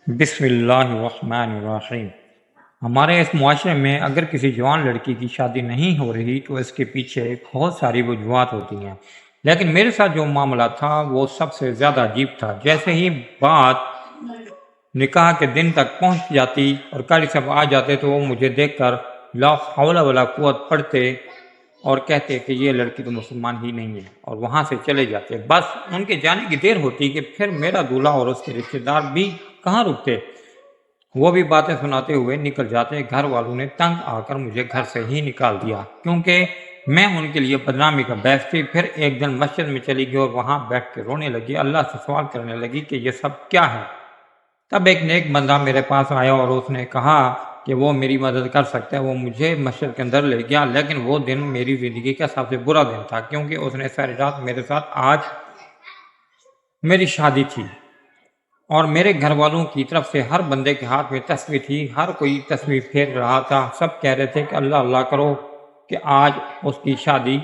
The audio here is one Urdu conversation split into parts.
بسم اللہ الرحمن الرحیم۔ ہمارے اس معاشرے میں اگر کسی جوان لڑکی کی شادی نہیں ہو رہی تو اس کے پیچھے بہت ساری وجوہات ہوتی ہیں، لیکن میرے ساتھ جو معاملہ تھا وہ سب سے زیادہ عجیب تھا۔ جیسے ہی بات نکاح کے دن تک پہنچ جاتی اور قاری صاحب آ جاتے تو وہ مجھے دیکھ کر لا حول ولا قوت پڑھتے اور کہتے کہ یہ لڑکی تو مسلمان ہی نہیں ہے، اور وہاں سے چلے جاتے۔ بس ان کے جانے کی دیر ہوتی کہ پھر میرا دولہا اور اس کے رشتہ دار بھی کہاں رکتے، وہ بھی باتیں سناتے ہوئے نکل جاتے۔ گھر والوں نے تنگ آ کر مجھے گھر سے ہی نکال دیا کیونکہ میں ان کے لیے بدنامی کا باعث تھی۔ پھر ایک دن مسجد میں چلی گئی اور وہاں بیٹھ کے رونے لگی، اللہ سے سوال کرنے لگی کہ یہ سب کیا ہے۔ تب ایک نیک بندہ میرے پاس آیا اور اس نے کہا کہ وہ میری مدد کر سکتا ہے۔ وہ مجھے مسجد کے اندر لے گیا، لیکن وہ دن میری زندگی کا سب سے برا دن تھا کیونکہ اس نے ساری رات میرے ساتھ آج میری شادی تھی اور میرے گھر والوں کی طرف سے ہر بندے کے ہاتھ میں تسبیح تھی، ہر کوئی تسبیح پھیر رہا تھا، سب کہہ رہے تھے کہ اللہ اللہ کرو کہ آج اس کی شادی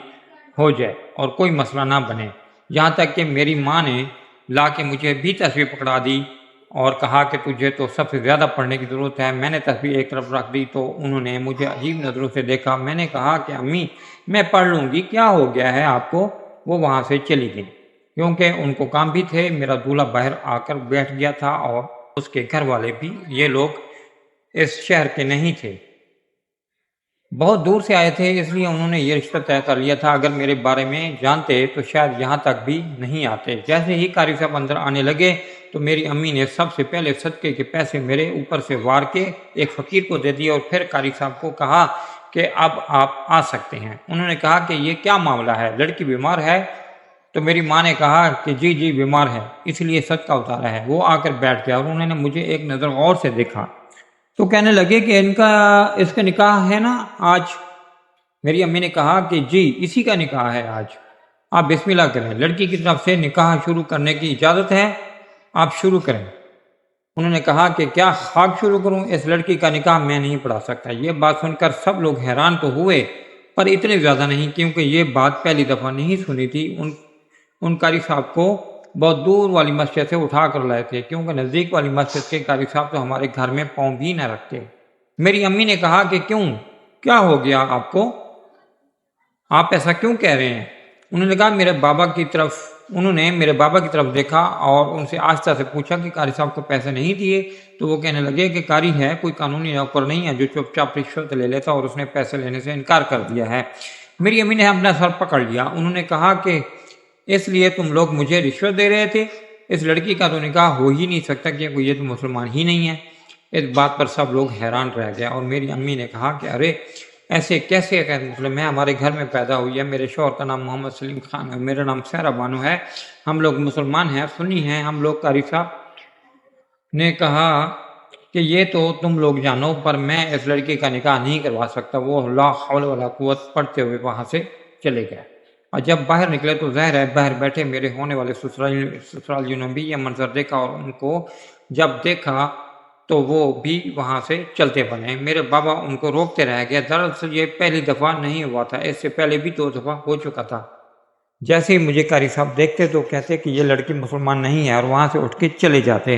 ہو جائے اور کوئی مسئلہ نہ بنے۔ یہاں تک کہ میری ماں نے لا کے مجھے بھی تسبیح پکڑا دی اور کہا کہ تجھے تو سب سے زیادہ پڑھنے کی ضرورت ہے۔ میں نے تسبیح ایک طرف رکھ دی تو انہوں نے مجھے عجیب نظروں سے دیکھا۔ میں نے کہا کہ امی میں پڑھ لوں گی، کیا ہو گیا ہے آپ کو؟ وہ وہاں سے چلی گئی کیونکہ ان کو کام بھی تھے۔ میرا دولہا باہر آ کر بیٹھ گیا تھا اور اس کے گھر والے بھی، یہ لوگ اس شہر کے نہیں تھے، بہت دور سے آئے تھے، اس لیے انہوں نے یہ رشتہ طے کر لیا تھا۔ اگر میرے بارے میں جانتے تو شاید یہاں تک بھی نہیں آتے۔ جیسے ہی قاری صاحب اندر آنے لگے تو میری امی نے سب سے پہلے صدقے کے پیسے میرے اوپر سے وار کے ایک فقیر کو دے دیے اور پھر قاری صاحب کو کہا کہ اب آپ آ سکتے ہیں۔ انہوں نے کہا کہ یہ کیا معاملہ ہے، لڑکی بیمار ہے؟ تو میری ماں نے کہا کہ جی بیمار ہے، اس لیے صدقہ اتارا ہے۔ وہ آ کر بیٹھ گیا اور انہوں نے مجھے ایک نظر غور سے دیکھا تو کہنے لگے کہ اس کا نکاح ہے نا آج؟ میری امی نے کہا کہ جی اسی کا نکاح ہے آج، آپ بسم اللہ کریں، لڑکی کی طرف سے نکاح شروع کرنے کی اجازت ہے، آپ شروع کریں۔ انہوں نے کہا کہ کیا خاک شروع کروں، اس لڑکی کا نکاح میں نہیں پڑھا سکتا۔ یہ بات سن کر سب لوگ حیران تو ہوئے پر اتنے زیادہ نہیں کیونکہ یہ بات پہلی دفعہ نہیں سنی تھی۔ ان قاری صاحب کو بہت دور والی مسجد سے اٹھا کر لائے تھے کیونکہ نزدیک والی مسجد کے قاری صاحب تو ہمارے گھر میں پاؤں بھی نہ رکھتے۔ میری امی نے کہا کہ کیوں، کیا ہو گیا آپ کو، آپ ایسا کیوں کہہ رہے ہیں؟ انہوں نے کہا انہوں نے میرے بابا کی طرف دیکھا اور ان سے آہستہ سے پوچھا کہ قاری صاحب کو پیسے نہیں دیے؟ تو وہ کہنے لگے کہ قاری ہے، کوئی قانونی نوکر نہیں ہے جو چپ چاپ رشوت لے لیتا اور اس نے پیسے لینے سے انکار کر دیا ہے۔ میری امی نے اپنا سر پکڑ لیا، انہوں نے کہا کہ اس لیے تم لوگ مجھے رشوت دے رہے تھے؟ اس لڑکی کا تو نکاح ہو ہی نہیں سکتا کیونکہ یہ تو مسلمان ہی نہیں ہے۔ اس بات پر سب لوگ حیران رہ گئے اور میری امی نے کہا کہ ارے ایسے کیسے مسلم ہے، ہمارے گھر میں پیدا ہوئی ہے، میرے شوہر کا نام محمد سلیم خان ہے، میرا نام سہرا بانو ہے، ہم لوگ مسلمان ہیں، سنی ہیں ہم لوگ۔ قاری صاحب نے کہا کہ یہ تو تم لوگ جانو پر میں اس لڑکی کا نکاح نہیں کروا سکتا۔ وہ لا حول ولا قوت پڑھتے ہوئے وہاں سے چلے گئے اور جب باہر نکلے تو ظاہر ہے باہر بیٹھے میرے ہونے والے سسرالیوں نے بھی یہ منظر دیکھا اور ان کو جب دیکھا تو وہ بھی وہاں سے چلتے بنے۔ میرے بابا ان کو روکتے رہ گئے، دراصل یہ پہلی دفعہ نہیں ہوا تھا، اس سے پہلے بھی 2 دفعہ ہو چکا تھا۔ جیسے ہی مجھے قاری صاحب دیکھتے تو کہتے کہ یہ لڑکی مسلمان نہیں ہے اور وہاں سے اٹھ کے چلے جاتے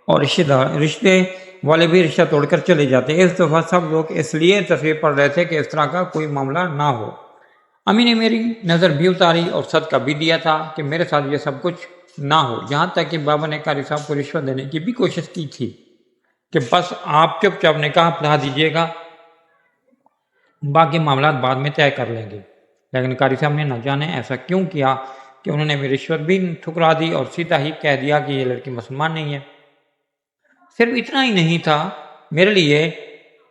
اور رشتے والے بھی رشتہ توڑ کر چلے جاتے۔ اس دفعہ سب لوگ اس لیے تصویر پڑھ رہے تھے کہ اس طرح کا کوئی معاملہ نہ ہو۔ امی نے میری نظر بھی اتاری اور صدقہ بھی دیا تھا کہ میرے ساتھ یہ سب کچھ نہ ہو، یہاں تک کہ بابا نے قاری صاحب کو رشوت دینے کی بھی کوشش کی تھی کہ بس آپ چپ چاپ نکاح پڑھا دیجیے گا، باقی معاملات بعد میں طے کر لیں گے، لیکن قاری صاحب نے نہ جانے ایسا کیوں کیا کہ انہوں نے میری رشوت بھی ٹھکرا دی اور سیدھا ہی کہہ دیا کہ یہ لڑکی مسلمان نہیں ہے۔ صرف اتنا ہی نہیں تھا، میرے لیے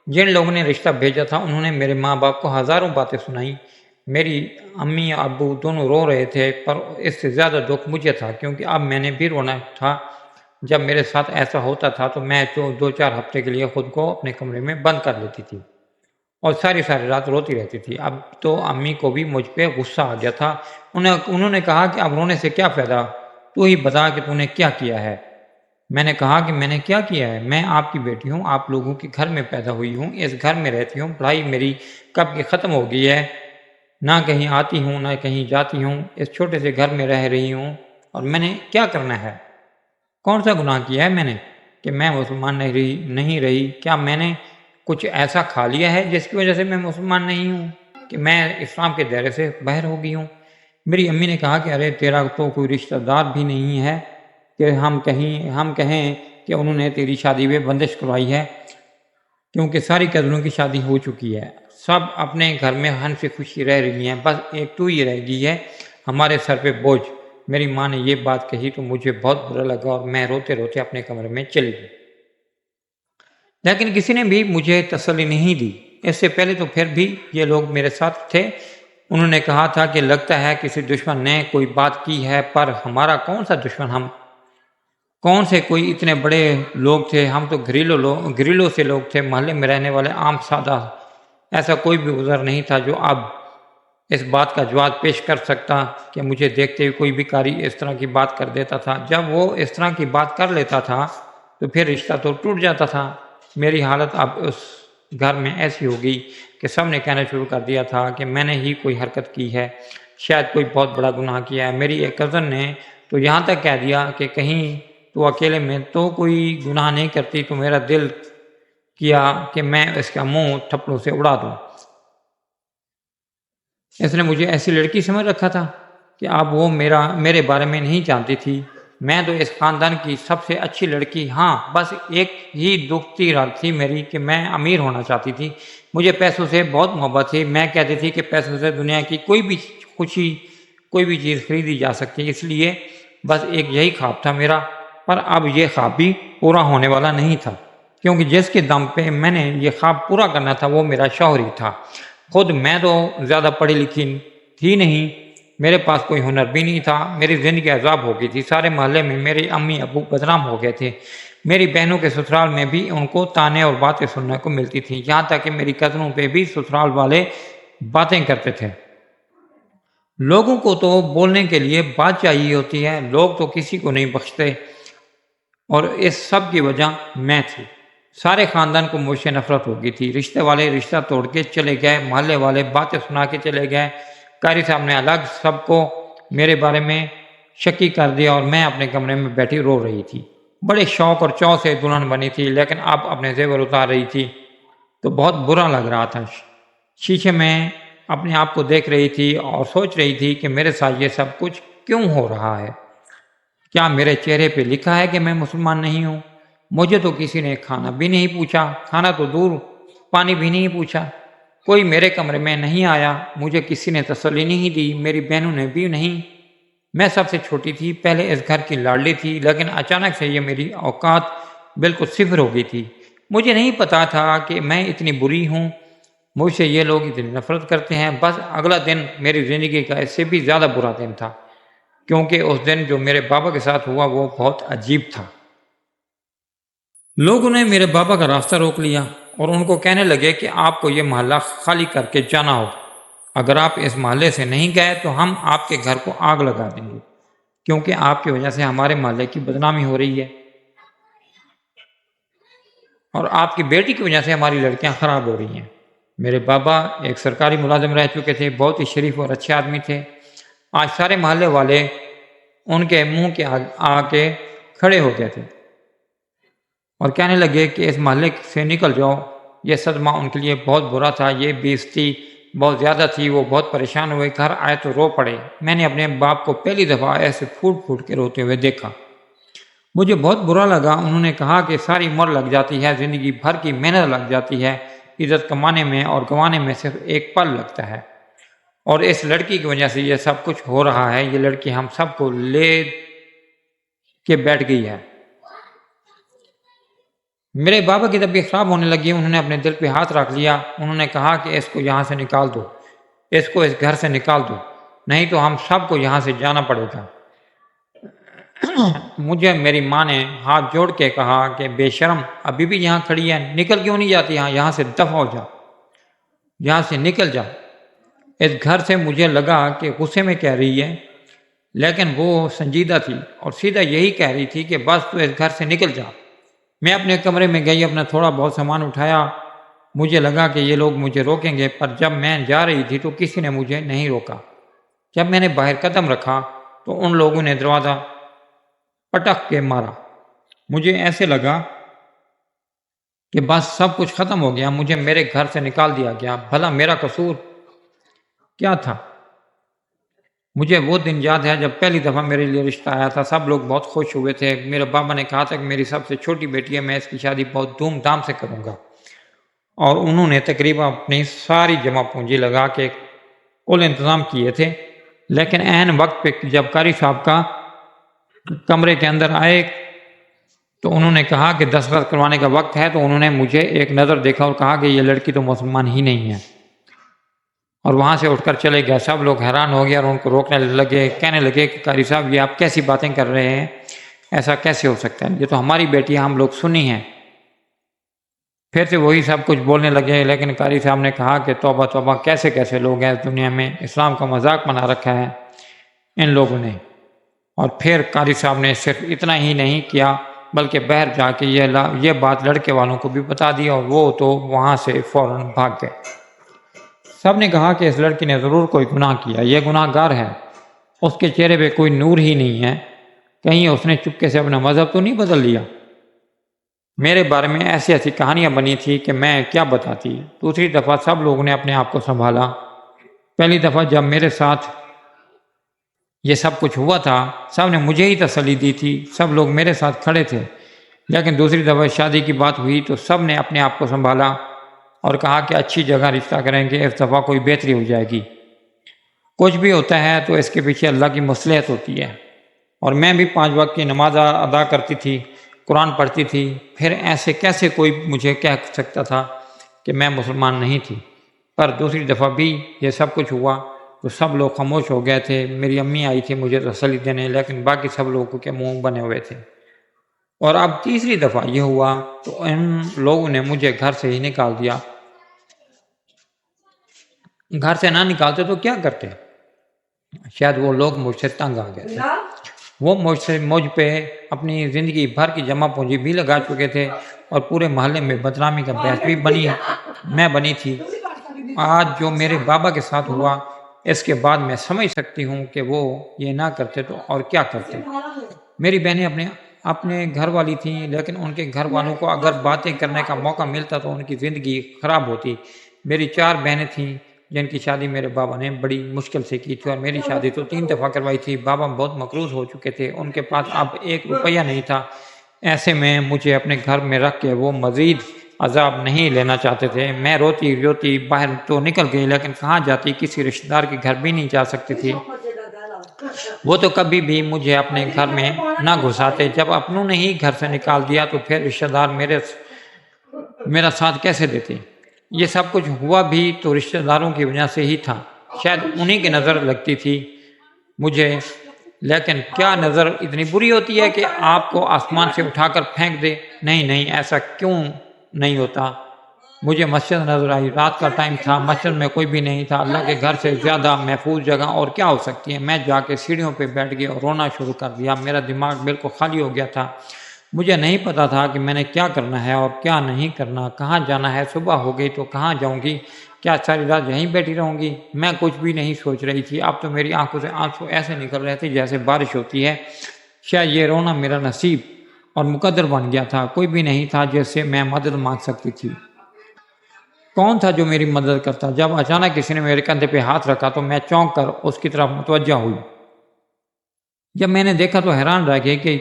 جن لوگوں نے رشتہ بھیجا تھا انہوں نے میرے ماں باپ کو ہزاروں باتیں سنائیں۔ میری امی ابو دونوں رو رہے تھے پر اس سے زیادہ دکھ مجھے تھا کیونکہ اب میں نے بھی رونا تھا۔ جب میرے ساتھ ایسا ہوتا تھا تو میں 2-4 ہفتے کے لیے خود کو اپنے کمرے میں بند کر لیتی تھی اور ساری رات روتی رہتی تھی۔ اب تو امی کو بھی مجھ پہ غصہ آ گیا تھا، انہوں نے کہا کہ اب رونے سے کیا فائدہ، تو ہی بتا کہ تو نے کیا کیا ہے۔ میں نے کہا کہ میں نے کیا کیا ہے، میں آپ کی بیٹی ہوں، آپ لوگوں کے گھر میں پیدا ہوئی ہوں، اس گھر میں رہتی ہوں، پڑھائی میری کب کی ختم ہو گئی ہے، نہ کہیں آتی ہوں نہ کہیں جاتی ہوں، اس چھوٹے سے گھر میں رہ رہی ہوں، اور میں نے کیا کرنا ہے، کون سا گناہ کیا ہے میں نے؟ کہ میں مسلمان نہیں رہی؟ کیا میں نے کچھ ایسا کھا لیا ہے جس کی وجہ سے میں مسلمان نہیں ہوں کہ میں اسلام کے دائرے سے باہر ہو گئی ہوں؟ میری امی نے کہا کہ ارے تیرا تو کوئی رشتہ دار بھی نہیں ہے کہ ہم کہیں کہ انہوں نے تیری شادی میں بندش کروائی ہے، کیونکہ ساری کزنوں کی شادی ہو چکی ہے، سب اپنے گھر میں ہنسی خوشی رہ رہی ہیں، بس ایک تو ہی رہ گئی ہے ہمارے سر پہ بوجھ۔ میری ماں نے یہ بات کہی تو مجھے بہت برا لگا اور میں روتے روتے اپنے کمرے میں چلی گئی، لیکن کسی نے بھی مجھے تسلی نہیں دی۔ اس سے پہلے تو پھر بھی یہ لوگ میرے ساتھ تھے، انہوں نے کہا تھا کہ لگتا ہے کسی دشمن نے کوئی بات کی ہے، پر ہمارا کون سا دشمن، ہم کون سے کوئی اتنے بڑے لوگ تھے، ہم تو گھریلوں سے لوگ تھے، محلے میں رہنے والے عام سادہ، ایسا کوئی بھی عذر نہیں تھا جو اب اس بات کا جواز پیش کر سکتا کہ مجھے دیکھتے ہوئے کوئی بھی قاری اس طرح کی بات کر دیتا تھا۔ جب وہ اس طرح کی بات کر لیتا تھا تو پھر رشتہ تو ٹوٹ جاتا تھا۔ میری حالت اب اس گھر میں ایسی ہو گئی کہ سب نے کہنا شروع کر دیا تھا کہ میں نے ہی کوئی حرکت کی ہے، شاید کوئی بہت بڑا گناہ کیا ہے۔ میری ایک کزن نے تو یہاں تک کہہ دیا کہ کہیں تو اکیلے میں تو کوئی گناہ نہیں کرتی تو میرا دل کیا کہ میں اس کا منہ تھپڑوں سے اڑا دوں۔ اس نے مجھے ایسی لڑکی سمجھ رکھا تھا کہ اب وہ میرے بارے میں نہیں جانتی تھی۔ میں تو اس خاندان کی سب سے اچھی لڑکی، ہاں بس ایک ہی دکھتی رات تھی میری کہ میں امیر ہونا چاہتی تھی، مجھے پیسوں سے بہت محبت تھی۔ میں کہتی تھی کہ پیسوں سے دنیا کی کوئی بھی خوشی، کوئی بھی چیز خریدی جا سکتی، اس لیے بس ایک یہی خواب تھا میرا۔ پر اب یہ خواب بھی پورا ہونے والا نہیں تھا، کیونکہ جس کے دم پہ میں نے یہ خواب پورا کرنا تھا وہ میرا شوہر ہی تھا۔ خود میں تو زیادہ پڑھی لکھی تھی نہیں، میرے پاس کوئی ہنر بھی نہیں تھا، میری زندگی عذاب ہو گئی تھی، سارے محلے میں میرے امی ابو بدنام ہو گئے تھے، میری بہنوں کے سسرال میں بھی ان کو تانے اور باتیں سننے کو ملتی تھیں، یہاں تک کہ میری کزنوں پہ بھی سسرال والے باتیں کرتے تھے۔ لوگوں کو تو بولنے کے لیے بات چاہیے ہوتی ہے، لوگ تو کسی کو نہیں بخشتے، اور اس سب کی وجہ میں تھی۔ سارے خاندان کو مجھ سے نفرت ہو گئی تھی، رشتے والے رشتہ توڑ کے چلے گئے، محلے والے باتیں سنا کے چلے گئے، قاری صاحب نے الگ سب کو میرے بارے میں شکی کر دیا، اور میں اپنے کمرے میں بیٹھی رو رہی تھی۔ بڑے شوق اور چاؤ سے دلہن بنی تھی، لیکن اب اپنے زیور اتار رہی تھی تو بہت برا لگ رہا تھا۔ شیشے میں اپنے آپ کو دیکھ رہی تھی اور سوچ رہی تھی کہ میرے ساتھ یہ سب کچھ کیوں ہو رہا ہے؟ کیا میرے چہرے پہ لکھا ہے کہ میں مسلمان نہیں ہوں؟ مجھے تو کسی نے کھانا بھی نہیں پوچھا، کھانا تو دور، پانی بھی نہیں پوچھا، کوئی میرے کمرے میں نہیں آیا، مجھے کسی نے تسلی نہیں دی، میری بہنوں نے بھی نہیں۔ میں سب سے چھوٹی تھی، پہلے اس گھر کی لاڈلی تھی، لیکن اچانک سے یہ میری اوقات بالکل صفر ہو گئی تھی۔ مجھے نہیں پتا تھا کہ میں اتنی بری ہوں، مجھ سے یہ لوگ اتنی نفرت کرتے ہیں۔ بس اگلا دن میری زندگی کا اس سے بھی زیادہ برا دن تھا، کیونکہ اس دن جو میرے بابا کے ساتھ ہوا وہ بہت عجیب تھا۔ لوگوں نے میرے بابا کا راستہ روک لیا اور ان کو کہنے لگے کہ آپ کو یہ محلہ خالی کر کے جانا ہوگا، اگر آپ اس محلے سے نہیں گئے تو ہم آپ کے گھر کو آگ لگا دیں گے، کیونکہ آپ کی وجہ سے ہمارے محلے کی بدنامی ہو رہی ہے، اور آپ کی بیٹی کی وجہ سے ہماری لڑکیاں خراب ہو رہی ہیں۔ میرے بابا ایک سرکاری ملازم رہ چکے تھے، بہت ہی شریف اور اچھے آدمی تھے۔ آج سارے محلے والے ان کے منہ کے آ کے کھڑے ہو گئے تھے اور کہنے لگے کہ اس محلے سے نکل جاؤ۔ یہ صدمہ ان کے لیے بہت برا تھا، یہ بے عزتی بہت زیادہ تھی، وہ بہت پریشان ہوئے، گھر آئے تو رو پڑے۔ میں نے اپنے باپ کو پہلی دفعہ ایسے پھوٹ پھوٹ کے روتے ہوئے دیکھا، مجھے بہت برا لگا۔ انہوں نے کہا کہ ساری عمر لگ جاتی ہے، زندگی بھر کی محنت لگ جاتی ہے، عزت کمانے میں اور گنوانے میں صرف ایک پل لگتا ہے، اور اس لڑکی کی وجہ سے یہ سب کچھ ہو رہا ہے۔ یہ لڑکی ہم سب کو لے کے بیٹھ گئی ہے۔ میرے بابا کی طبیعت خراب ہونے لگی، انہوں نے اپنے دل پہ ہاتھ رکھ لیا، انہوں نے کہا کہ اس کو یہاں سے نکال دو، اس کو اس گھر سے نکال دو، نہیں تو ہم سب کو یہاں سے جانا پڑے گا۔ مجھے میری ماں نے ہاتھ جوڑ کے کہا کہ بے شرم ابھی بھی یہاں کھڑی ہے، نکل کیوں نہیں جاتی؟ یہاں سے دفع ہو جا، یہاں سے نکل جا۔ اس گھر سے مجھے لگا کہ غصے میں کہہ رہی ہے، لیکن وہ سنجیدہ تھی اور سیدھا یہی کہہ رہی تھی کہ بس تو اس گھر سے نکل جا۔ میں اپنے کمرے میں گئی، اپنا تھوڑا بہت سامان اٹھایا، مجھے لگا کہ یہ لوگ مجھے روکیں گے، پر جب میں جا رہی تھی تو کسی نے مجھے نہیں روکا۔ جب میں نے باہر قدم رکھا تو ان لوگوں نے دروازہ پٹک کے مارا، مجھے ایسے لگا کہ بس سب کچھ ختم ہو گیا، مجھے میرے گھر سے نکال دیا گیا۔ بھلا میرا قصور کیا تھا؟ مجھے وہ دن یاد ہے جب پہلی دفعہ میرے لیے رشتہ آیا تھا۔ سب لوگ بہت خوش ہوئے تھے۔ میرے بابا نے کہا تھا کہ میری سب سے چھوٹی بیٹی ہے، میں اس کی شادی بہت دھوم دھام سے کروں گا، اور انہوں نے تقریباً اپنی ساری جمع پونجی لگا کے کل انتظام کیے تھے۔ لیکن عین وقت پہ جب قاری صاحب کا کمرے کے اندر آئے تو انہوں نے کہا کہ دستخط کروانے کا وقت ہے، تو انہوں نے مجھے ایک نظر دیکھا اور کہا کہ یہ لڑکی تو مسلمان ہی نہیں ہے، اور وہاں سے اٹھ کر چلے گئے۔ سب لوگ حیران ہو گئے اور ان کو روکنے لگے، کہنے لگے کہ قاری صاحب یہ آپ کیسی باتیں کر رہے ہیں، ایسا کیسے ہو سکتا ہے، یہ تو ہماری بیٹی ہے، ہم لوگ سنی ہیں۔ پھر سے وہی سب کچھ بولنے لگے، لیکن قاری صاحب نے کہا کہ توبہ توبہ، کیسے کیسے لوگ ہیں اس دنیا میں، اسلام کا مذاق بنا رکھا ہے ان لوگوں نے۔ اور پھر قاری صاحب نے صرف اتنا ہی نہیں کیا بلکہ باہر جا کے یہ بات لڑکے والوں کو بھی بتا دی، اور وہ تو وہاں سے فوراً بھاگ گئے۔ سب نے کہا کہ اس لڑکی نے ضرور کوئی گناہ کیا، یہ گناہ گار ہے، اس کے چہرے پہ کوئی نور ہی نہیں ہے، کہیں اس نے چپکے سے اپنا مذہب تو نہیں بدل لیا۔ میرے بارے میں ایسی ایسی کہانیاں بنی تھی کہ میں کیا بتاتی۔ دوسری دفعہ سب لوگوں نے اپنے آپ کو سنبھالا۔ پہلی دفعہ جب میرے ساتھ یہ سب کچھ ہوا تھا، سب نے مجھے ہی تسلی دی تھی، سب لوگ میرے ساتھ کھڑے تھے۔ لیکن دوسری دفعہ شادی کی بات ہوئی تو سب نے اپنے آپ کو سنبھالا اور کہا کہ اچھی جگہ رشتہ کریں گے، اس دفعہ کوئی بہتری ہو جائے گی۔ کچھ بھی ہوتا ہے تو اس کے پیچھے اللہ کی مصلحت ہوتی ہے۔ اور میں بھی 5 وقت کی نماز ادا کرتی تھی، قرآن پڑھتی تھی، پھر ایسے کیسے کوئی مجھے کہہ سکتا تھا کہ میں مسلمان نہیں تھی۔ پر دوسری دفعہ بھی یہ سب کچھ ہوا تو سب لوگ خاموش ہو گئے تھے۔ میری امی آئی تھی مجھے تسلی دینے، لیکن باقی سب لوگوں کے منہ بنے ہوئے تھے۔ اور اب تیسری دفعہ یہ ہوا تو ان لوگوں نے مجھے گھر سے ہی نکال دیا۔ گھر سے نہ نکالتے تو کیا کرتے؟ شاید وہ لوگ مجھ سے تنگ آ گئے تھے۔ وہ مجھ پہ اپنی زندگی بھر کی جمع پونجی بھی لگا چکے تھے، اور پورے محلے میں بدنامی کا باعث بھی میں بنی تھی۔ آج جو میرے بابا کے ساتھ ہوا، اس کے بعد میں سمجھ سکتی ہوں کہ وہ یہ نہ کرتے تو اور کیا کرتے۔ میری بہنیں اپنے گھر والی تھیں، لیکن ان کے گھر والوں کو اگر باتیں کرنے کا موقع ملتا تو ان کی زندگی خراب ہوتی۔ میری 4 بہنیں تھیں جن کی شادی میرے بابا نے بڑی مشکل سے کی تھی، اور میری شادی تو 3 دفعہ کروائی تھی۔ بابا بہت مقروض ہو چکے تھے، ان کے پاس اب 1 روپیہ نہیں تھا۔ ایسے میں مجھے اپنے گھر میں رکھ کے وہ مزید عذاب نہیں لینا چاہتے تھے۔ میں روتی باہر تو نکل گئی، لیکن کہاں جاتی، کسی رشتہ دار کے گھر بھی نہیں جا سکتی تھی۔ وہ تو کبھی بھی مجھے اپنے گھر میں نہ گھساتے۔ جب اپنوں نے ہی گھر سے نکال دیا تو پھر رشتہ دار میرا ساتھ کیسے دیتے؟ یہ سب کچھ ہوا بھی تو رشتہ داروں کی وجہ سے ہی تھا۔ شاید انہی کی نظر لگتی تھی مجھے، لیکن کیا نظر اتنی بری ہوتی ہے کہ آپ کو آسمان سے اٹھا کر پھینک دے؟ نہیں، ایسا کیوں نہیں ہوتا۔ مجھے مسجد نظر آئی، رات کا ٹائم تھا، مسجد میں کوئی بھی نہیں تھا۔ اللہ کے گھر سے زیادہ محفوظ جگہ اور کیا ہو سکتی ہے؟ میں جا کے سیڑھیوں پہ بیٹھ گیا اور رونا شروع کر دیا۔ میرا دماغ بالکل خالی ہو گیا تھا۔ مجھے نہیں پتا تھا کہ میں نے کیا کرنا ہے اور کیا نہیں کرنا، کہاں جانا ہے، صبح ہو گئی تو کہاں جاؤں گی، کیا ساری رات یہیں بیٹھی رہوں گی؟ میں کچھ بھی نہیں سوچ رہی تھی۔ اب تو میری آنکھوں سے آنسو ایسے نکل رہے تھے جیسے بارش ہوتی ہے۔ شاید یہ رونا میرا نصیب اور مقدر بن گیا تھا۔ کوئی بھی نہیں تھا جس سے میں مدد مانگ سکتی تھی۔ کون تھا جو میری مدد کرتا؟ جب اچانک کسی نے میرے کندھے پہ ہاتھ رکھا تو میں چونک کر اس کی طرف متوجہ ہوئی۔ جب میں نے دیکھا تو حیران رہ گئی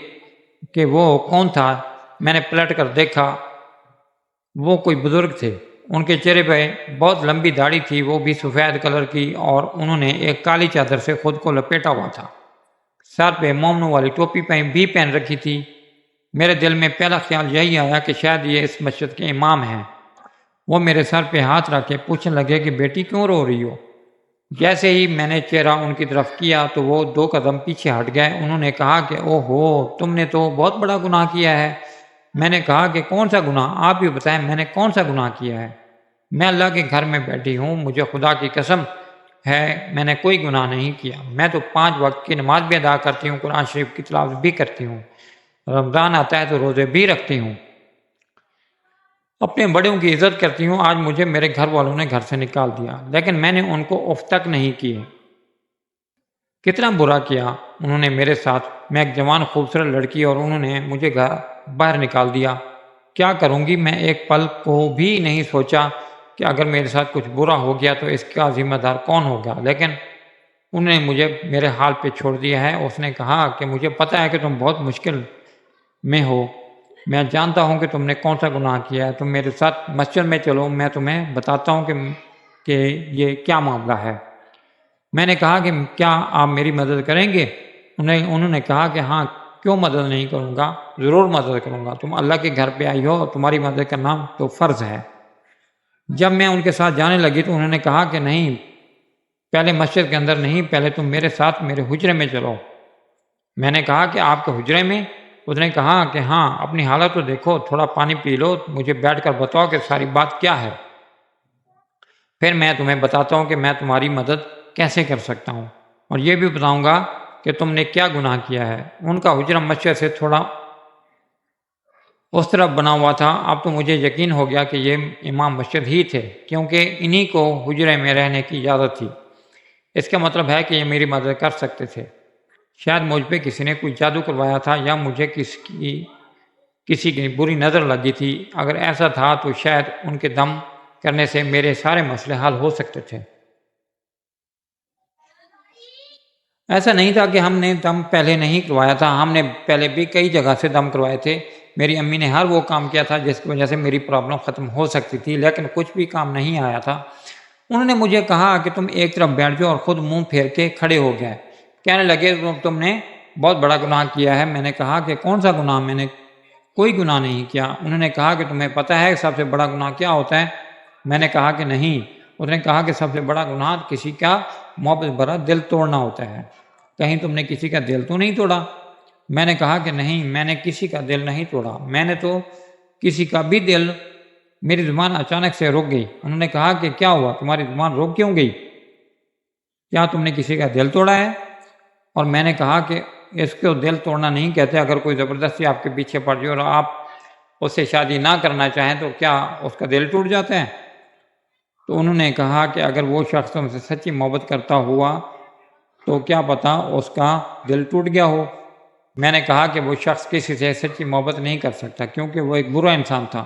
کہ وہ کون تھا۔ میں نے پلٹ کر دیکھا، وہ کوئی بزرگ تھے۔ ان کے چہرے پہ بہت لمبی داڑھی تھی، وہ بھی سفید کلر کی، اور انہوں نے ایک کالی چادر سے خود کو لپیٹا ہوا تھا۔ سر پہ مومنوں والی ٹوپی بھی پہن رکھی تھی۔ میرے دل میں پہلا خیال یہی آیا کہ شاید یہ اس مسجد کے امام ہیں۔ وہ میرے سر پہ ہاتھ رکھ کے پوچھنے لگے کہ بیٹی کیوں رو رہی ہو؟ جیسے ہی میں نے چہرہ ان کی طرف کیا تو وہ 2 قدم پیچھے ہٹ گئے۔ انہوں نے کہا کہ اوہو، تم نے تو بہت بڑا گناہ کیا ہے۔ میں نے کہا کہ کون سا گناہ؟ آپ بھی بتائیں میں نے کون سا گناہ کیا ہے؟ میں اللہ کے گھر میں بیٹھی ہوں، مجھے خدا کی قسم ہے میں نے کوئی گناہ نہیں کیا۔ میں تو 5 وقت کی نماز بھی ادا کرتی ہوں، قرآن شریف کی تلاوت بھی کرتی ہوں، رمضان آتا ہے تو روزے بھی رکھتی ہوں، اپنے بڑوں کی عزت کرتی ہوں۔ آج مجھے میرے گھر والوں نے گھر سے نکال دیا، لیکن میں نے ان کو اف تک نہیں کی۔ کتنا برا کیا انہوں نے میرے ساتھ۔ میں ایک جوان خوبصورت لڑکی اور انہوں نے مجھے باہر نکال دیا۔ کیا کروں گی؟ میں ایک پل کو بھی نہیں سوچا کہ اگر میرے ساتھ کچھ برا ہو گیا تو اس کا ذمہ دار کون ہوگا، لیکن انہوں نے مجھے میرے حال پہ چھوڑ دیا ہے۔ اس نے کہا کہ مجھے پتہ ہے کہ تم بہت مشکل میں ہو، میں جانتا ہوں کہ تم نے کون سا گناہ کیا ہے، تم میرے ساتھ مسجد میں چلو، میں تمہیں بتاتا ہوں کہ یہ کیا معاملہ ہے۔ میں نے کہا کہ کیا آپ میری مدد کریں گے؟ انہوں نے کہا کہ ہاں، کیوں مدد نہیں کروں گا، ضرور مدد کروں گا، تم اللہ کے گھر پہ آئی ہو اور تمہاری مدد کرنا تو فرض ہے۔ جب میں ان کے ساتھ جانے لگی تو انہوں نے کہا کہ نہیں، پہلے مسجد کے اندر نہیں، پہلے تم میرے ساتھ میرے حجرے میں چلو۔ میں نے کہا کہ آپ کے حجرے میں؟ اس نے کہا کہ ہاں، اپنی حالت تو دیکھو، تھوڑا پانی پی لو، مجھے بیٹھ کر بتاؤ کہ ساری بات کیا ہے، پھر میں تمہیں بتاتا ہوں کہ میں تمہاری مدد کیسے کر سکتا ہوں، اور یہ بھی بتاؤں گا کہ تم نے کیا گناہ کیا ہے۔ ان کا حجرہ مسجد سے تھوڑا اس طرف بنا ہوا تھا۔ اب تو مجھے یقین ہو گیا کہ یہ امام مسجد ہی تھے، کیونکہ انہی کو حجرے میں رہنے کی اجازت تھی۔ اس کا مطلب ہے کہ یہ میری مدد کر سکتے تھے۔ شاید مجھ پہ کسی نے کوئی جادو کروایا تھا، یا مجھے کسی کی بری نظر لگی تھی۔ اگر ایسا تھا تو شاید ان کے دم کرنے سے میرے سارے مسئلے حل ہو سکتے تھے۔ ایسا نہیں تھا کہ ہم نے دم پہلے نہیں کروایا تھا، ہم نے پہلے بھی کئی جگہ سے دم کروائے تھے۔ میری امی نے ہر وہ کام کیا تھا جس کی وجہ سے میری پرابلم ختم ہو سکتی تھی، لیکن کچھ بھی کام نہیں آیا تھا۔ انہوں نے مجھے کہا کہ تم ایک طرف بیٹھ جاؤ، اور خود منہ پھیر کے کھڑے ہو گئے۔ کہنے لگے تم نے بہت بڑا گناہ کیا ہے۔ میں نے کہا کہ کون سا گناہ؟ میں نے کوئی گناہ نہیں کیا۔ انہوں نے کہا کہ تمہیں پتہ ہے سب سے بڑا گناہ کیا ہوتا ہے؟ میں نے کہا کہ نہیں۔ اس نے کہا کہ سب سے بڑا گناہ کسی کا محبت بھرا دل توڑنا ہوتا ہے۔ کہیں تم نے کسی کا دل تو نہیں توڑا؟ میں نے کہا کہ نہیں، میں نے کسی کا دل نہیں توڑا، میں نے تو کسی کا بھی دل، میری زبان اچانک سے رک گئی۔ انہوں نے کہا کہ کیا ہوا، تمہاری زبان رک کیوں گئی؟ کیا تم نے کسی کا دل توڑا ہے؟ اور میں نے کہا کہ اس کو دل توڑنا نہیں کہتے، اگر کوئی زبردستی آپ کے پیچھے پڑ جائے اور آپ اس سے شادی نہ کرنا چاہیں تو کیا اس کا دل ٹوٹ جاتا ہے؟ تو انہوں نے کہا کہ اگر وہ شخص تم سے سچی محبت کرتا ہوا تو کیا پتہ اس کا دل ٹوٹ گیا ہو۔ میں نے کہا کہ وہ شخص کسی سے سچی محبت نہیں کر سکتا، کیونکہ وہ ایک برا انسان تھا۔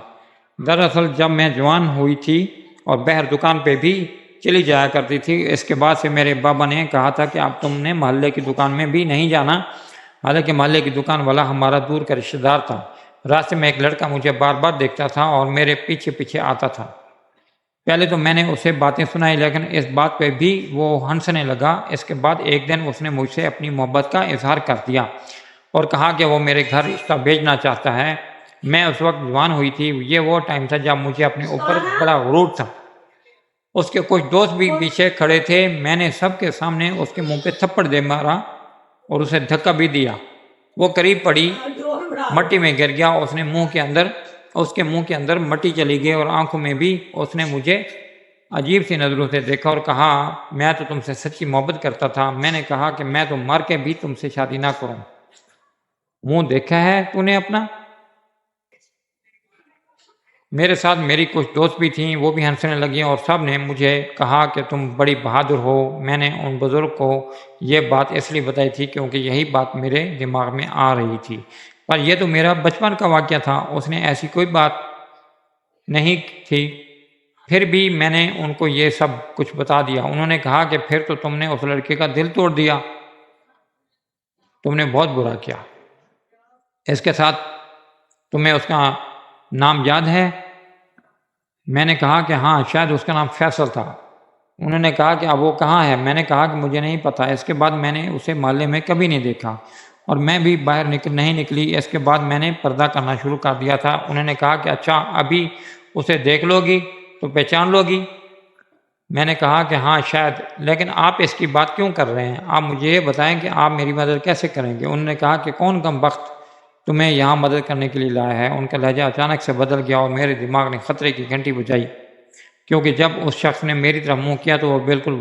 دراصل جب میں جوان ہوئی تھی اور باہر دکان پہ بھی چلی جایا کرتی تھی، اس کے بعد سے میرے بابا نے کہا تھا کہ اب تم نے محلے کی دکان میں بھی نہیں جانا، حالانکہ محلے کی دکان والا ہمارا دور کا رشتہ دار تھا۔ راستے میں ایک لڑکا مجھے بار بار دیکھتا تھا اور میرے پیچھے پیچھے آتا تھا۔ پہلے تو میں نے اسے باتیں سنائی، لیکن اس بات پہ بھی وہ ہنسنے لگا۔ اس کے بعد ایک دن اس نے مجھ سے اپنی محبت کا اظہار کر دیا اور کہا کہ وہ میرے گھر رشتہ بھیجنا چاہتا ہے۔ میں اس وقت جوان ہوئی تھی، یہ وہ ٹائم تھا جب مجھے اپنے اوپر بڑا غرور تھا۔ اس کے کچھ دوست بھی پیچھے کھڑے تھے۔ میں نے سب کے سامنے اس کے منہ پہ تھپڑ دے مارا اور اسے دھکا بھی دیا۔ وہ قریب پڑی، مٹی میں گر گیا۔ اس کے منہ کے اندر مٹی چلی گئی اور آنکھوں میں بھی۔ اس نے مجھے عجیب سی نظروں سے دیکھا اور کہا میں تو تم سے سچی محبت کرتا تھا۔ میں نے کہا کہ میں تو مر کے بھی تم سے شادی نہ کروں۔ منہ دیکھا ہے تو نے اپنا؟ میرے ساتھ میری کچھ دوست بھی تھیں، وہ بھی ہنسنے لگیں اور سب نے مجھے کہا کہ تم بڑی بہادر ہو۔ میں نے ان بزرگ کو یہ بات اس لیے بتائی تھی کیونکہ یہی بات میرے دماغ میں آ رہی تھی، پر یہ تو میرا بچپن کا واقعہ تھا، اس نے ایسی کوئی بات نہیں تھی۔ پھر بھی میں نے ان کو یہ سب کچھ بتا دیا۔ انہوں نے کہا کہ پھر تو تم نے اس لڑکے کا دل توڑ دیا، تم نے بہت برا کیا۔ اس کے ساتھ تمہیں اس کا نام یاد ہے؟ میں نے کہا کہ ہاں، شاید اس کا نام فیصل تھا۔ انہوں نے کہا کہ اب وہ کہاں ہے؟ میں نے کہا کہ مجھے نہیں پتا۔ اس کے بعد میں نے اسے محلے میں کبھی نہیں دیکھا اور میں بھی باہر نہیں نکلی۔ اس کے بعد میں نے پردہ کرنا شروع کر دیا تھا۔ انہوں نے کہا کہ اچھا، ابھی اسے دیکھ لو گی تو پہچان لو گی؟ میں نے کہا کہ ہاں شاید، لیکن آپ اس کی بات کیوں کر رہے ہیں؟ آپ مجھے یہ بتائیں کہ آپ میری مدد کیسے کریں گے؟ انہوں نے کہا کہ کون کم بخت تمہیں یہاں مدد کرنے کے لیے لایا ہے؟ ان کا لہجہ اچانک سے بدل گیا اور میرے دماغ نے خطرے کی گھنٹی بجائی، کیونکہ جب اس شخص نے میری طرف منہ کیا تو وہ بالکل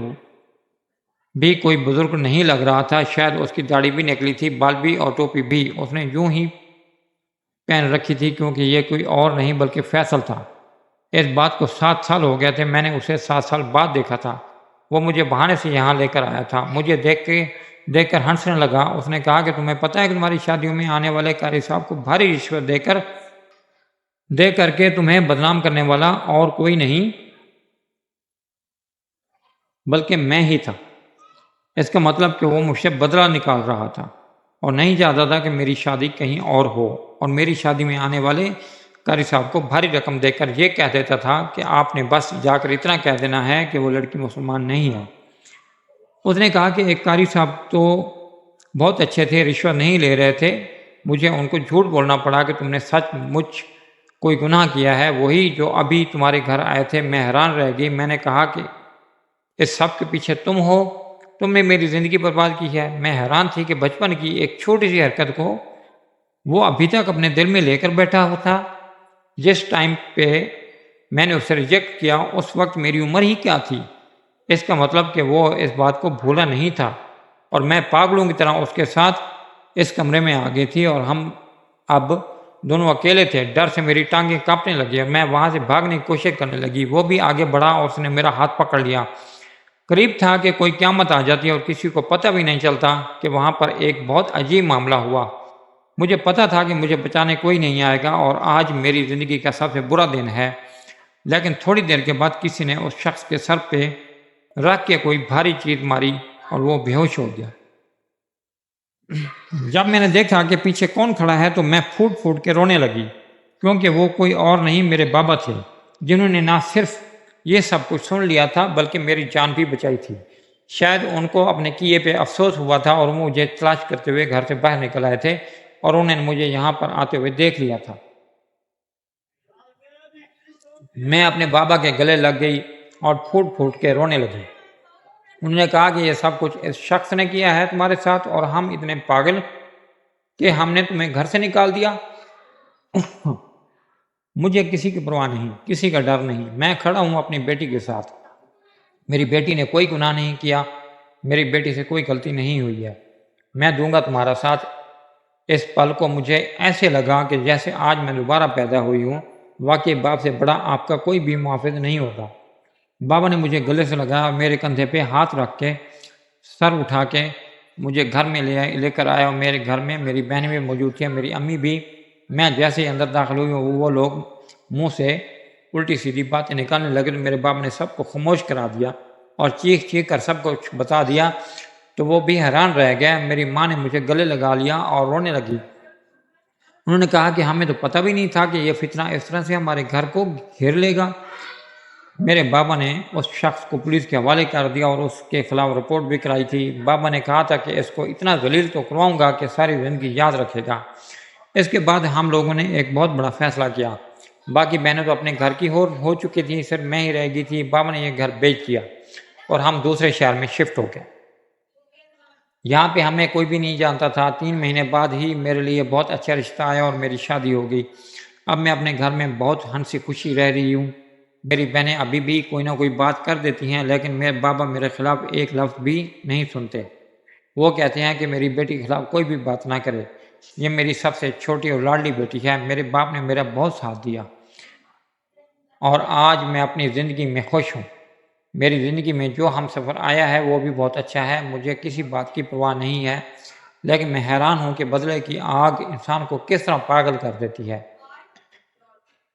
بھی کوئی بزرگ نہیں لگ رہا تھا۔ شاید اس کی داڑھی بھی نکلی تھی، بال بھی اور ٹوپی بھی اس نے یوں ہی پہن رکھی تھی، کیونکہ یہ کوئی اور نہیں بلکہ فیصل تھا۔ اس بات کو 7 سال ہو گئے تھے، میں نے اسے 7 سال بعد دیکھا تھا۔ وہ مجھے بہانے سے یہاں لے کر آیا تھا۔ مجھے دیکھ کے دیکھ کر ہنسنے لگا۔ اس نے کہا کہ تمہیں پتہ ہے کہ تمہاری شادیوں میں آنے والے قاری صاحب کو بھاری رشوت دے کر کے تمہیں بدنام کرنے والا اور کوئی نہیں بلکہ میں ہی تھا۔ اس کا مطلب کہ وہ مجھ سے بدلہ نکال رہا تھا اور نہیں چاہتا تھا کہ میری شادی کہیں اور ہو، اور میری شادی میں آنے والے قاری صاحب کو بھاری رقم دے کر یہ کہہ دیتا تھا کہ آپ نے بس جا کر اتنا کہہ دینا ہے کہ وہ لڑکی مسلمان نہیں ہے۔ اس نے کہا کہ ایک قاری صاحب تو بہت اچھے تھے، رشوت نہیں لے رہے تھے، مجھے ان کو جھوٹ بولنا پڑا کہ تم نے سچ مچ کوئی گناہ کیا ہے، وہی جو ابھی تمہارے گھر آئے تھے۔ میں حیران رہ گئی، میں نے کہا کہ اس سب کے پیچھے تم ہو، تم نے میری زندگی برباد کی ہے۔ میں حیران تھی کہ بچپن کی ایک چھوٹی سی حرکت کو وہ ابھی تک اپنے دل میں لے کر بیٹھا ہوا تھا۔ جس ٹائم پہ میں نے اسے ریجیکٹ کیا اس وقت میری عمر ہی کیا تھی؟ اس کا مطلب کہ وہ اس بات کو بھولا نہیں تھا، اور میں پاگلوں کی طرح اس کے ساتھ اس کمرے میں آ گئی تھی، اور ہم اب دونوں اکیلے تھے۔ ڈر سے میری ٹانگیں کانپنے لگی اور میں وہاں سے بھاگنے کی کوشش کرنے لگی۔ وہ بھی آگے بڑھا اور اس نے میرا ہاتھ پکڑ لیا۔ قریب تھا کہ کوئی قیامت آ جاتی اور کسی کو پتہ بھی نہیں چلتا کہ وہاں پر ایک بہت عجیب معاملہ ہوا۔ مجھے پتہ تھا کہ مجھے بچانے کوئی نہیں آئے گا اور آج میری زندگی کا سب سے برا دن ہے، لیکن تھوڑی دیر کے بعد کسی نے اس شخص کے سر پہ رکھ کے کوئی بھاری چیز ماری اور وہ بے ہوش ہو گیا۔ جب میں نے دیکھا کہ پیچھے کون کھڑا ہے تو میں پھوٹ پھوٹ کے رونے لگی، کیونکہ وہ کوئی اور نہیں میرے بابا تھے، جنہوں نے نہ صرف یہ سب کچھ سن لیا تھا بلکہ میری جان بھی بچائی تھی۔ شاید ان کو اپنے کیے پہ افسوس ہوا تھا اور وہ مجھے تلاش کرتے ہوئے گھر سے باہر نکل آئے تھے اور انہوں نے مجھے یہاں پر آتے ہوئے دیکھ لیا تھا۔ میں اپنے بابا کے گلے لگ گئی اور پھوٹ پھوٹ کے رونے لگی۔ انہوں نے کہا کہ یہ سب کچھ اس شخص نے کیا ہے تمہارے ساتھ، اور ہم اتنے پاگل کہ ہم نے تمہیں گھر سے نکال دیا۔ مجھے کسی کی پرواہ نہیں، کسی کا ڈر نہیں، میں کھڑا ہوں اپنی بیٹی کے ساتھ۔ میری بیٹی نے کوئی گناہ نہیں کیا، میری بیٹی سے کوئی غلطی نہیں ہوئی ہے۔ میں دوں گا تمہارا ساتھ۔ اس پل کو مجھے ایسے لگا کہ جیسے آج میں دوبارہ پیدا ہوئی ہوں۔ واقعی باپ سے بڑا آپ کا کوئی بھی محافظ نہیں ہوتا۔ بابا نے مجھے گلے سے لگایا اور میرے کندھے پہ ہاتھ رکھ کے سر اٹھا کے مجھے گھر میں لے کر آیا، اور میرے گھر میں میری بہنیں بھی موجود تھیں، میری امی بھی۔ میں جیسے ہی اندر داخل ہوئی وہ لوگ منہ سے الٹی سیدھی باتیں نکالنے لگے تو میرے باپ نے سب کو خاموش کرا دیا اور چیخ چیخ کر سب کو بتا دیا، تو وہ بھی حیران رہ گئے۔ میری ماں نے مجھے گلے لگا لیا اور رونے لگی۔ انہوں نے کہا کہ ہمیں تو پتہ بھی نہیں تھا کہ یہ فتنہ اس طرح سے ہمارے گھر کو گھیر لے گا۔ میرے بابا نے اس شخص کو پولیس کے حوالے کر دیا اور اس کے خلاف رپورٹ بھی کرائی تھی۔ بابا نے کہا تھا کہ اس کو اتنا ذلیل تو کرواؤں گا کہ ساری زندگی یاد رکھے گا۔ اس کے بعد ہم لوگوں نے ایک بہت بڑا فیصلہ کیا۔ باقی بہنیں تو اپنے گھر کی ہو چکی تھیں، صرف میں ہی رہ گئی تھی۔ بابا نے یہ گھر بیچ دیا اور ہم دوسرے شہر میں شفٹ ہو گئے۔ یہاں پہ ہمیں کوئی بھی نہیں جانتا تھا۔ 3 مہینے بعد ہی میرے لیے بہت اچھا رشتہ آیا اور میری شادی ہو گئی۔ اب میں اپنے گھر میں بہت ہنسی خوشی رہ رہی ہوں۔ میری بہنیں ابھی بھی کوئی نہ کوئی بات کر دیتی ہیں، لیکن میرے بابا میرے خلاف ایک لفظ بھی نہیں سنتے۔ وہ کہتے ہیں کہ میری بیٹی کے خلاف کوئی بھی بات نہ کرے، یہ میری سب سے چھوٹی اور لاڈلی بیٹی ہے۔ میرے باپ نے میرا بہت ساتھ دیا اور آج میں اپنی زندگی میں خوش ہوں۔ میری زندگی میں جو ہم سفر آیا ہے وہ بھی بہت اچھا ہے، مجھے کسی بات کی پرواہ نہیں ہے، لیکن میں حیران ہوں کہ بدلے کی آگ انسان کو کس طرح پاگل کر دیتی ہے۔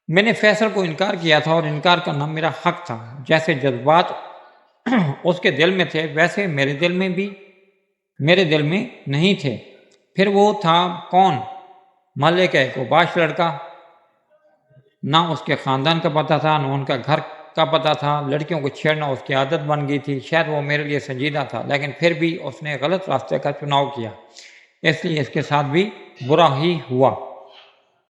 میں نے فیصل کو انکار کیا تھا اور انکار کرنا میرا حق تھا۔ جیسے جذبات اس کے دل میں تھے ویسے میرے دل میں نہیں تھے۔ پھر وہ تھا کون؟ محلے کا ایک اوباش لڑکا، نہ اس کے خاندان کا پتہ تھا، نہ ان کا گھر کا پتہ تھا۔ لڑکیوں کو چھیڑنا اس کی عادت بن گئی تھی۔ شاید وہ میرے لیے سنجیدہ تھا، لیکن پھر بھی اس نے غلط راستے کا چناؤ کیا، اس لیے اس کے ساتھ بھی برا ہی ہوا۔